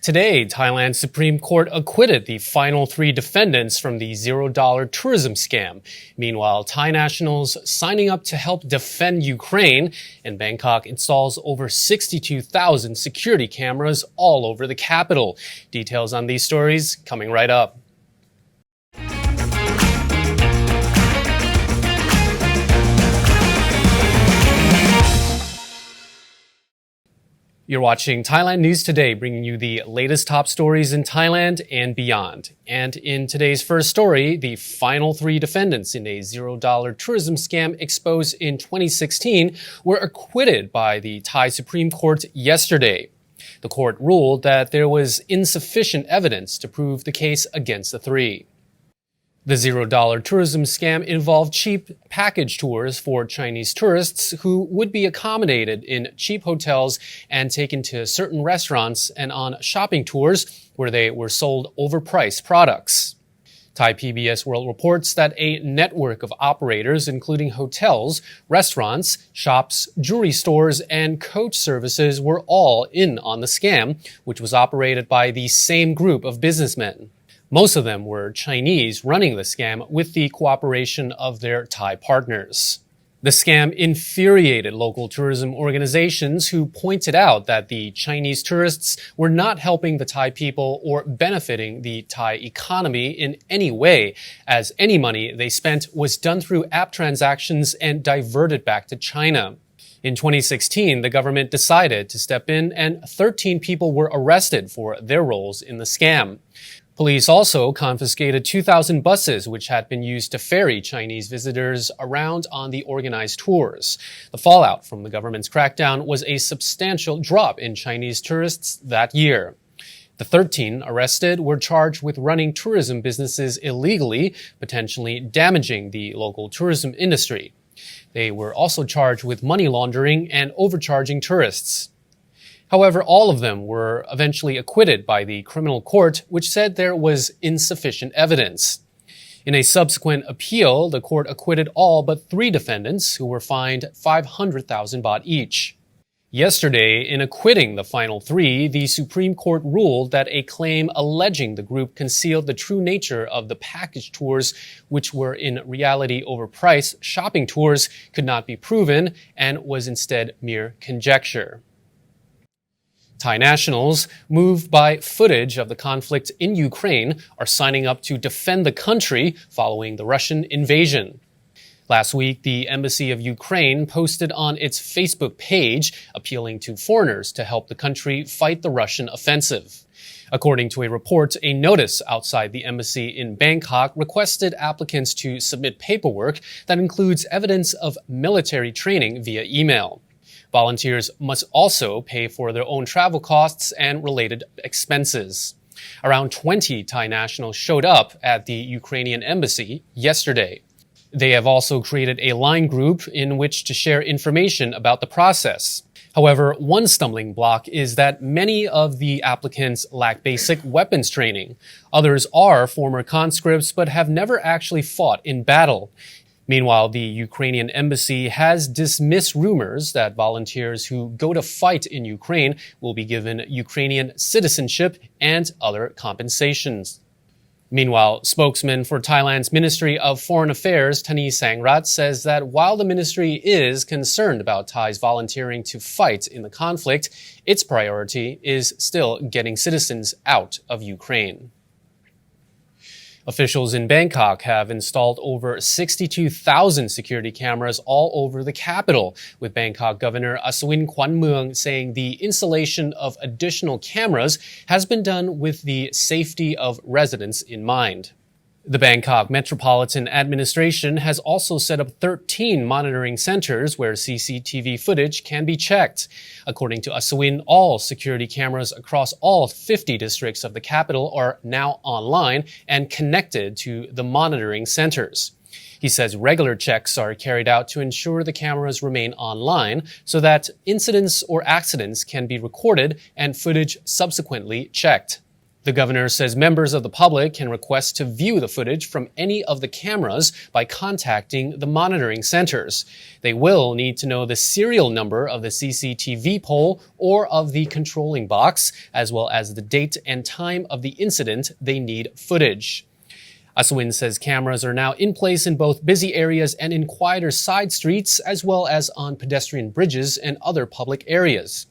Today, Thailand's Supreme Court acquitted the final three defendants from the $0 tourism scam. Meanwhile, Thai nationals signing up to help defend Ukraine, and Bangkok installs over 62,000 security cameras all over the capital. Details on these stories coming right up. You're watching Thailand News Today, bringing you the latest top stories in Thailand and beyond. And in today's first story, the final three defendants in a $0 tourism scam exposed in 2016 were acquitted by the Thai Supreme Court yesterday. The court ruled that there was insufficient evidence to prove the case against the three. The $0 tourism scam involved cheap package tours for Chinese tourists who would be accommodated in cheap hotels and taken to certain restaurants and on shopping tours where they were sold overpriced products. Thai PBS World reports that a network of operators, including hotels, restaurants, shops, jewelry stores, and coach services, were all in on the scam, which was operated by the same group of businessmen. Most of them were Chinese running the scam with the cooperation of their Thai partners. The scam infuriated local tourism organizations who pointed out that the Chinese tourists were not helping the Thai people or benefiting the Thai economy in any way, as any money they spent was done through app transactions and diverted back to China. In 2016, the government decided to step in and 13 people were arrested for their roles in the scam. Police also confiscated 2,000 buses which had been used to ferry Chinese visitors around on the organized tours. The fallout from the government's crackdown was a substantial drop in Chinese tourists that year. The 13 arrested were charged with running tourism businesses illegally, potentially damaging the local tourism industry. They were also charged with money laundering and overcharging tourists. However, all of them were eventually acquitted by the criminal court, which said there was insufficient evidence. In a subsequent appeal, the court acquitted all but three defendants, who were fined 500,000 baht each. Yesterday, in acquitting the final three, the Supreme Court ruled that a claim alleging the group concealed the true nature of the package tours, which were in reality overpriced shopping tours, could not be proven and was instead mere conjecture. Thai nationals, moved by footage of the conflict in Ukraine, are signing up to defend the country following the Russian invasion. Last week, the Embassy of Ukraine posted on its Facebook page appealing to foreigners to help the country fight the Russian offensive. According to a report, a notice outside the embassy in Bangkok requested applicants to submit paperwork that includes evidence of military training via email. Volunteers must also pay for their own travel costs and related expenses. Around 20 Thai nationals showed up at the Ukrainian embassy yesterday. They have also created a line group in which to share information about the process. However, one stumbling block is that many of the applicants lack basic weapons training. Others are former conscripts but have never actually fought in battle. Meanwhile, the Ukrainian embassy has dismissed rumors that volunteers who go to fight in Ukraine will be given Ukrainian citizenship and other compensations. Meanwhile, spokesman for Thailand's Ministry of Foreign Affairs, Thani Sangrat, says that while the ministry is concerned about Thais volunteering to fight in the conflict, its priority is still getting citizens out of Ukraine. Officials in Bangkok have installed over 62,000 security cameras all over the capital, with Bangkok Governor Aswin Kwanmueang saying the installation of additional cameras has been done with the safety of residents in mind. The Bangkok Metropolitan Administration has also set up 13 monitoring centers where CCTV footage can be checked. According to Aswin, all security cameras across all 50 districts of the capital are now online and connected to the monitoring centers. He says regular checks are carried out to ensure the cameras remain online so that incidents or accidents can be recorded and footage subsequently checked. The governor says members of the public can request to view the footage from any of the cameras by contacting the monitoring centers. They will need to know the serial number of the CCTV pole or of the controlling box, as well as the date and time of the incident they need footage. Aswin says cameras are now in place in both busy areas and in quieter side streets, as well as on pedestrian bridges and other public areas.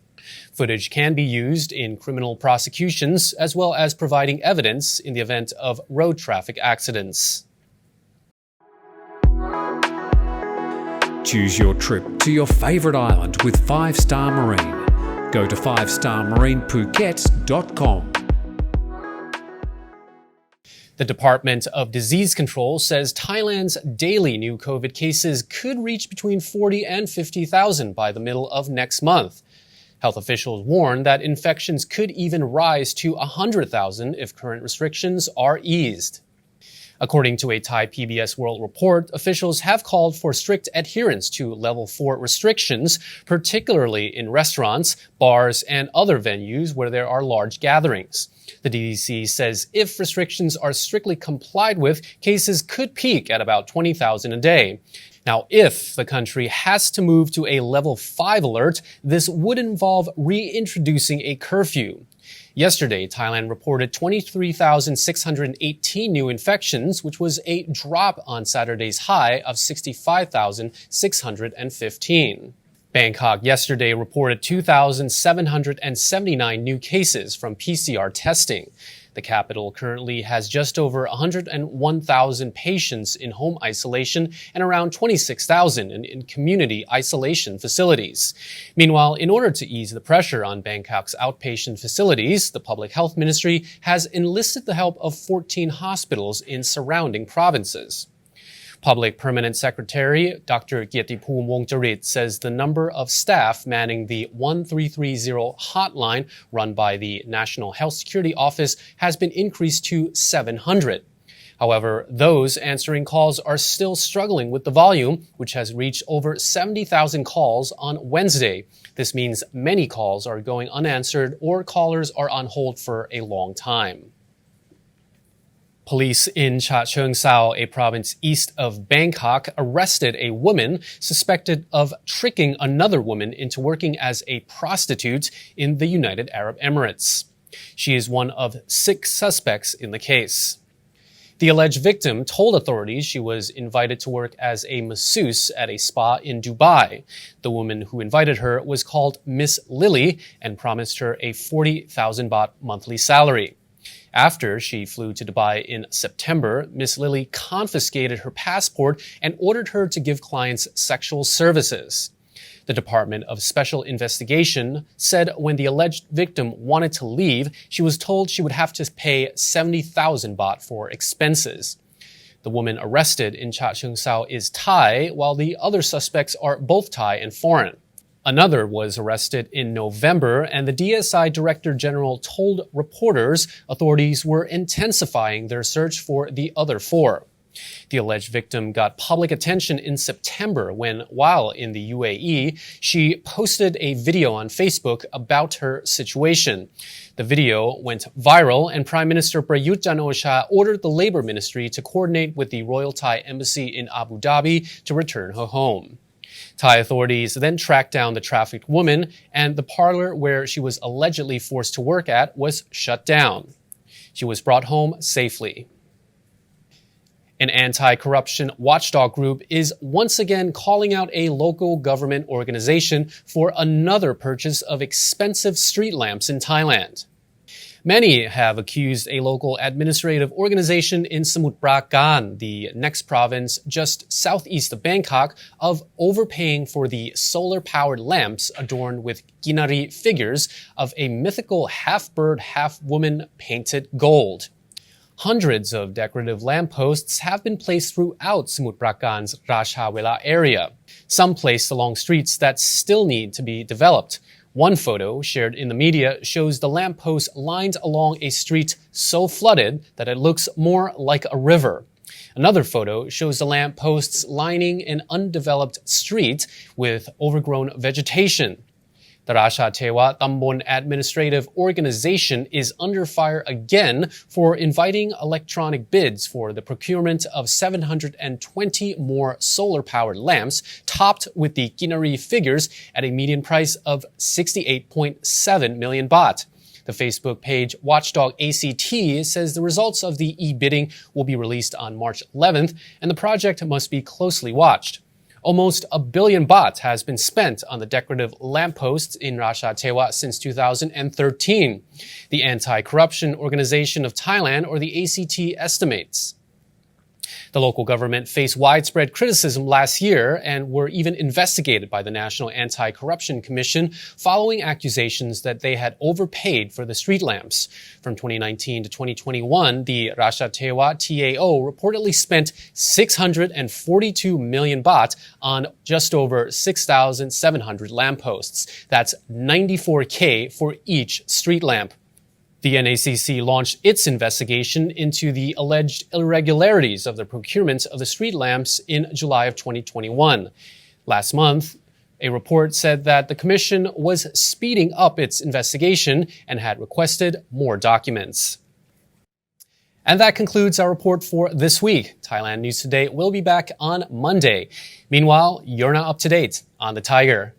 Footage can be used in criminal prosecutions, as well as providing evidence in the event of road traffic accidents. Choose your trip to your favorite island with 5-Star Marine. Go to 5starmarinephuket.com. The Department of Disease Control says Thailand's daily new COVID cases could reach between 40 and 50,000 by the middle of next month. Health officials warn that infections could even rise to 100,000 if current restrictions are eased. According to a Thai PBS World report, officials have called for strict adherence to Level 4 restrictions, particularly in restaurants, bars, and other venues where there are large gatherings. The DDC says if restrictions are strictly complied with, cases could peak at about 20,000 a day. Now, if the country has to move to a Level 5 alert, this would involve reintroducing a curfew. Yesterday, Thailand reported 23,618 new infections, which was a drop on Saturday's high of 65,615. Bangkok yesterday reported 2,779 new cases from PCR testing. The capital currently has just over 101,000 patients in home isolation and around 26,000 in community isolation facilities. Meanwhile, in order to ease the pressure on Bangkok's outpatient facilities, the Public Health Ministry has enlisted the help of 14 hospitals in surrounding provinces. Public Permanent Secretary Dr. Kietipoom Wongcharit says the number of staff manning the 1330 hotline run by the National Health Security Office has been increased to 700. However, those answering calls are still struggling with the volume, which has reached over 70,000 calls on Wednesday. This means many calls are going unanswered or callers are on hold for a long time. Police in Chachoengsao, a province east of Bangkok, arrested a woman suspected of tricking another woman into working as a prostitute in the United Arab Emirates. She is one of 6 suspects in the case. The alleged victim told authorities she was invited to work as a masseuse at a spa in Dubai. The woman who invited her was called Miss Lily and promised her a 40,000 baht monthly salary. After she flew to Dubai in September, Miss Lily confiscated her passport and ordered her to give clients sexual services. The Department of Special Investigation said when the alleged victim wanted to leave, she was told she would have to pay 70,000 baht for expenses. The woman arrested in Chachoengsao is Thai, while the other suspects are both Thai and foreign. Another was arrested in November, and the DSI Director General told reporters authorities were intensifying their search for the other 4. The alleged victim got public attention in September when, while in the UAE, she posted a video on Facebook about her situation. The video went viral, and Prime Minister Prayut Chan-o-cha ordered the Labor Ministry to coordinate with the Royal Thai Embassy in Abu Dhabi to return her home. Thai authorities then tracked down the trafficked woman, and the parlor where she was allegedly forced to work at was shut down. She was brought home safely. An anti-corruption watchdog group is once again calling out a local government organization for another purchase of expensive street lamps in Thailand. Many have accused a local administrative organization in Samut Prakan, the next province just southeast of Bangkok, of overpaying for the solar-powered lamps adorned with Ginari figures of a mythical half-bird, half-woman painted gold. Hundreds of decorative lampposts have been placed throughout Samut Prakan's Rachawela area, some placed along streets that still need to be developed. One photo shared in the media shows the lamppost lined along a street so flooded that it looks more like a river. Another photo shows the lampposts lining an undeveloped street with overgrown vegetation. The Rasha Thewa Tambon Administrative Organization is under fire again for inviting electronic bids for the procurement of 720 more solar-powered lamps, topped with the Kinari figures at a median price of 68.7 million baht. The Facebook page Watchdog ACT says the results of the e-bidding will be released on March 11th, and the project must be closely watched. Almost 1 billion baht has been spent on the decorative lampposts in Rasha Thewa since 2013. The Anti-Corruption Organization of Thailand, or the ACT, estimates. The local government faced widespread criticism last year and were even investigated by the National Anti-Corruption Commission following accusations that they had overpaid for the street lamps. From 2019 to 2021, the Rasha Thewa TAO reportedly spent 642 million baht on just over 6,700 lampposts. That's 94K for each street lamp. The NACC launched its investigation into the alleged irregularities of the procurement of the street lamps in July of 2021. Last month, a report said that the commission was speeding up its investigation and had requested more documents. And that concludes our report for this week. Thailand News Today will be back on Monday. Meanwhile, you're now up to date on the Thaiger.